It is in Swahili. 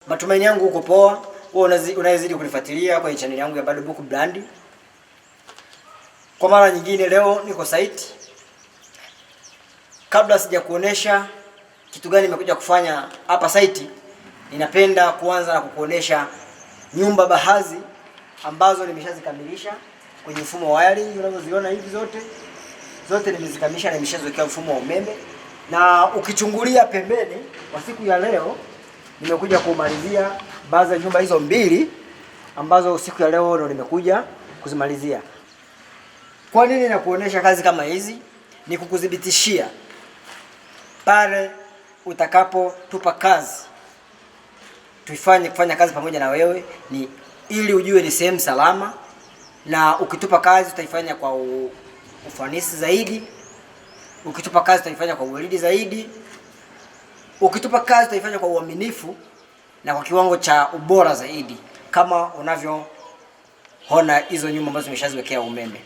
Matumaini yangu uko poa. Wewe unazidi kunifuatilia kwenye channel yangu ya Bado Book Brand. Kwa mara nyingine leo niko site. Kabla sija kuonesha kitu gani nimekuja kufanya hapa site, ninapenda kuanza na kukuonesha nyumba baadhi ambazo nimeshazikamilisha kwenye mfumo wa wiring. Unazoziona hivi zote nimezikamilisha na nimeshaziwekea mfumo wa umeme. Na ukichungulia pembeni, kwa siku ya leo nimekuja kumalizia baadhi ya nyumba hizo mbili ambazo siku ya leo ndo nimekuja kuzimalizia. Kwa nini nakuonesha kazi kama hizi? Ni kukudhibitishia pale utakapotupa kazi kufanya kazi pamoja na wewe, ni ili ujue ni sehemu salama, na ukitupa kazi utaifanya kwa ufanisi zaidi. Ukitupa kazi utaifanya kwa uweledi zaidi. Ukitupa kazi utaifanya kwa uaminifu na kwa kiwango cha ubora zaidi, kama unavyoona hizo nyumba ambazo nimeshaziwekea umeme.